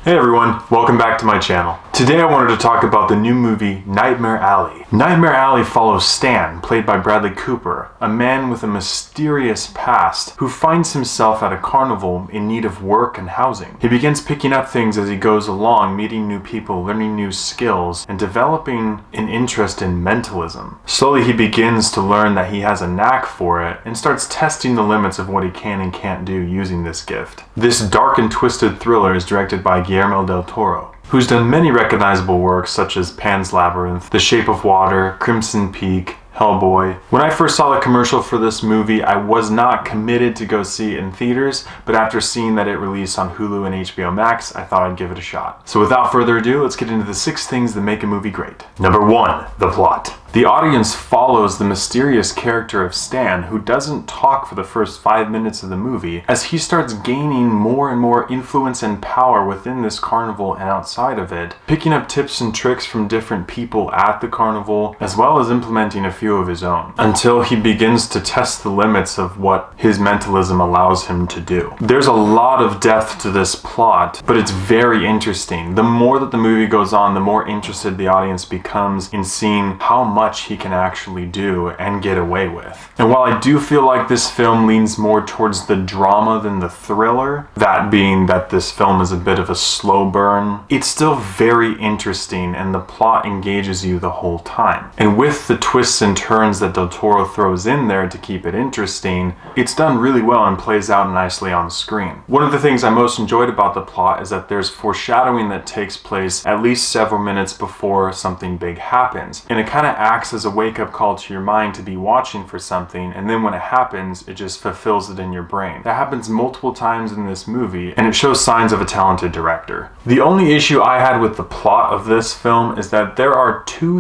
Hey everyone, welcome back to my channel. Today I wanted to talk about the new movie Nightmare Alley. Nightmare Alley follows Stan, played by Bradley Cooper, a man with a mysterious past who finds himself at a carnival in need of work and housing. He begins picking up things as he goes along, meeting new people, learning new skills, and developing an interest in mentalism. Slowly he begins to learn that he has a knack for it and starts testing the limits of what he can and can't do using this gift. This dark and twisted thriller is directed by Guillermo del Toro, who's done many recognizable works such as Pan's Labyrinth, The Shape of Water, Crimson Peak, Hellboy. When I first saw the commercial for this movie, I was not committed to go see it in theaters, but after seeing that it released on Hulu and HBO Max, I thought I'd give it a shot. So without further ado, let's get into the 6 things that make a movie great. Number 1, the plot. The audience follows the mysterious character of Stan, who doesn't talk for the first 5 minutes of the movie, as he starts gaining more and more influence and power within this carnival and outside of it, picking up tips and tricks from different people at the carnival, as well as implementing a few of his own, until he begins to test the limits of what his mentalism allows him to do. There's a lot of depth to this plot, but it's very interesting. The more that the movie goes on, the more interested the audience becomes in seeing how much he can actually do and get away with. And while I do feel like this film leans more towards the drama than the thriller, that being that this film is a bit of a slow burn, it's still very interesting and the plot engages you the whole time. And with the twists and turns that Del Toro throws in there to keep it interesting, it's done really well and plays out nicely on screen. One of the things I most enjoyed about the plot is that there's foreshadowing that takes place at least several minutes before something big happens, and it kind of acts as a wake-up call to your mind to be watching for something, and then when it happens, it just fulfills it in your brain. That happens multiple times in this movie, and it shows signs of a talented director. The only issue I had with the plot of this film is that there are 2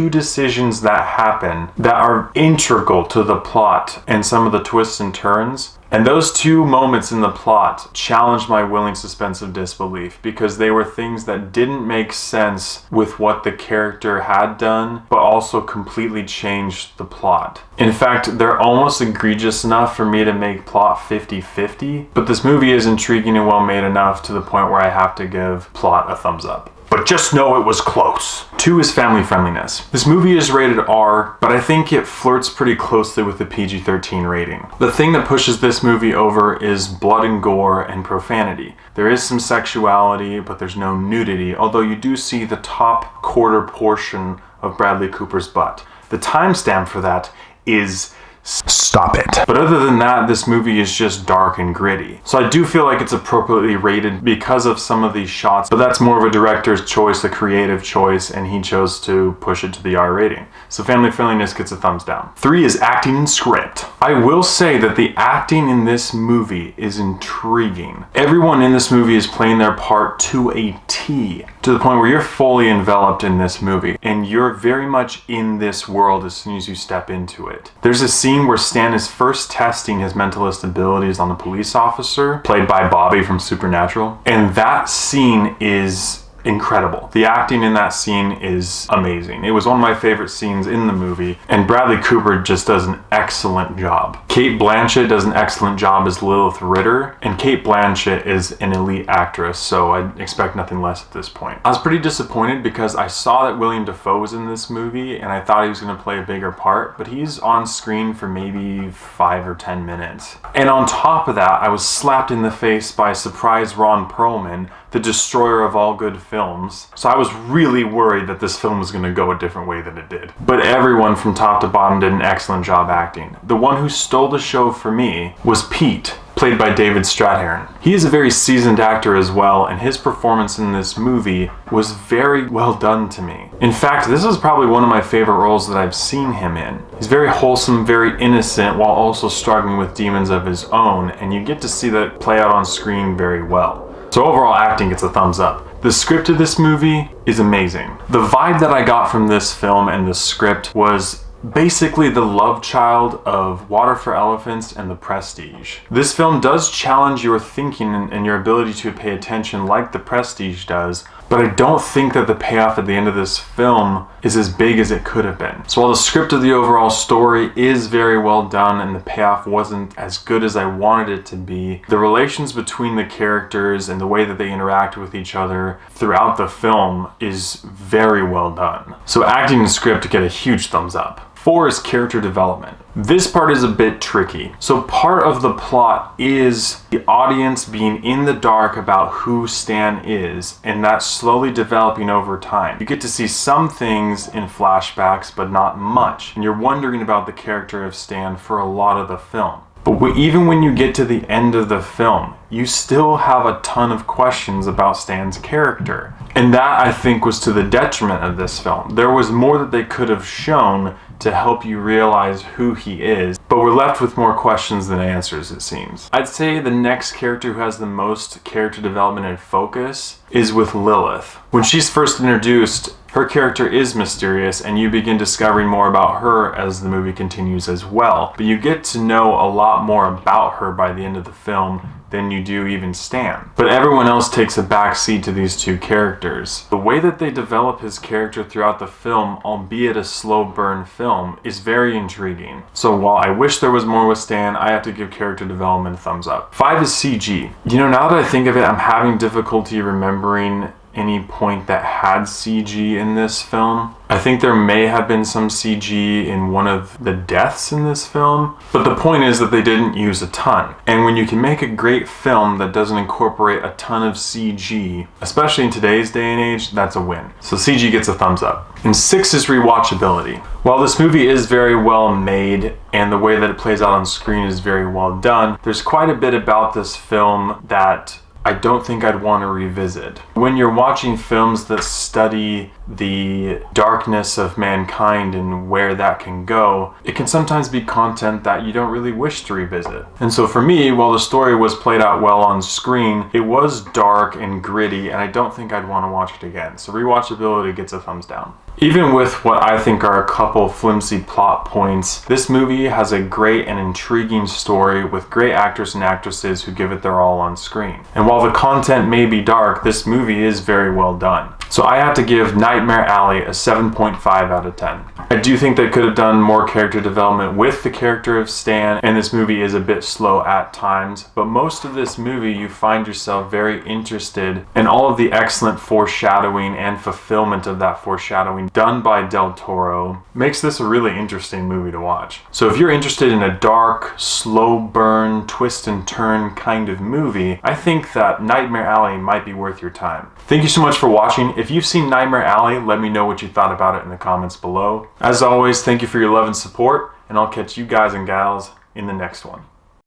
decisions that happen that are integral to the plot and some of the twists and turns. And those 2 moments in the plot challenged my willing suspense of disbelief, because they were things that didn't make sense with what the character had done, but also completely changed the plot. In fact, they're almost egregious enough for me to make plot 50-50, but this movie is intriguing and well made enough to the point where I have to give plot a thumbs up. But just know it was close. 2 is family friendliness. This movie is rated R, but I think it flirts pretty closely with the PG-13 rating. The thing that pushes this movie over is blood and gore and profanity. There is some sexuality, but there's no nudity, although you do see the top quarter portion of Bradley Cooper's butt. The timestamp for that is stop it. But other than that, this movie is just dark and gritty. So I do feel like it's appropriately rated because of some of these shots, but that's more of a director's choice, a creative choice, and he chose to push it to the R rating. So family friendliness gets a thumbs down. 3 is acting and script. I will say that the acting in this movie is intriguing. Everyone in this movie is playing their part to a T, to the point where you're fully enveloped in this movie, and you're very much in this world as soon as you step into it. There's a scene where Stan is first testing his mentalist abilities on the police officer, played by Bobby from Supernatural, and that scene is incredible. The acting in that scene is amazing. It was one of my favorite scenes in the movie, and Bradley Cooper just does an excellent job. Cate Blanchett does an excellent job as Lilith Ritter, and Cate Blanchett is an elite actress, so I'd expect nothing less at this point. I was pretty disappointed because I saw that William Dafoe was in this movie, and I thought he was going to play a bigger part, but he's on screen for maybe 5 or 10 minutes. And on top of that, I was slapped in the face by surprise Ron Perlman, the destroyer of all good films. So I was really worried that this film was going to go a different way than it did. But everyone from top to bottom did an excellent job acting. The one who stole the show for me was Pete, played by David Strathairn. He is a very seasoned actor as well, and his performance in this movie was very well done to me. In fact, this is probably one of my favorite roles that I've seen him in. He's very wholesome, very innocent, while also struggling with demons of his own, and you get to see that play out on screen very well. So overall, acting gets a thumbs up. The script of this movie is amazing. The vibe that I got from this film and the script was basically the love child of Water for Elephants and The Prestige. This film does challenge your thinking and your ability to pay attention like The Prestige does, but I don't think that the payoff at the end of this film is as big as it could have been. So while the script of the overall story is very well done and the payoff wasn't as good as I wanted it to be, the relations between the characters and the way that they interact with each other throughout the film is very well done. So acting and script get a huge thumbs up. 4 is character development. This part is a bit tricky. So part of the plot is the audience being in the dark about who Stan is, and that's slowly developing over time. You get to see some things in flashbacks, but not much. And you're wondering about the character of Stan for a lot of the film. But even when you get to the end of the film, you still have a ton of questions about Stan's character. And that, I think, was to the detriment of this film. There was more that they could have shown to help you realize who he is, but we're left with more questions than answers, it seems. I'd say the next character who has the most character development and focus is with Lilith. When she's first introduced, her character is mysterious, and you begin discovering more about her as the movie continues as well. But you get to know a lot more about her by the end of the film than you do even Stan. But everyone else takes a backseat to these two characters. The way that they develop his character throughout the film, albeit a slow burn film, is very intriguing. So while I wish there was more with Stan, I have to give character development a thumbs up. 5 is CG. You know, now that I think of it, I'm having difficulty remembering any point that had CG in this film. I think there may have been some CG in one of the deaths in this film, but the point is that they didn't use a ton. And when you can make a great film that doesn't incorporate a ton of CG, especially in today's day and age, that's a win. So CG gets a thumbs up. And 6 is rewatchability. While this movie is very well made and the way that it plays out on screen is very well done, there's quite a bit about this film that I don't think I'd want to revisit. When you're watching films that study the darkness of mankind and where that can go, it can sometimes be content that you don't really wish to revisit. And so for me, while the story was played out well on screen, it was dark and gritty, and I don't think I'd want to watch it again. So rewatchability gets a thumbs down. Even with what I think are a couple flimsy plot points, this movie has a great and intriguing story with great actors and actresses who give it their all on screen. And while the content may be dark, this movie is very well done. So I have to give Nightmare Alley a 7.5 out of 10. I do think they could have done more character development with the character of Stan, and this movie is a bit slow at times, but most of this movie you find yourself very interested in all of the excellent foreshadowing and fulfillment of that foreshadowing done by Del Toro makes this a really interesting movie to watch. So if you're interested in a dark, slow burn, twist and turn kind of movie, I think that Nightmare Alley might be worth your time. Thank you so much for watching. If you've seen Nightmare Alley, let me know what you thought about it in the comments below. As always, thank you for your love and support, and I'll catch you guys and gals in the next one.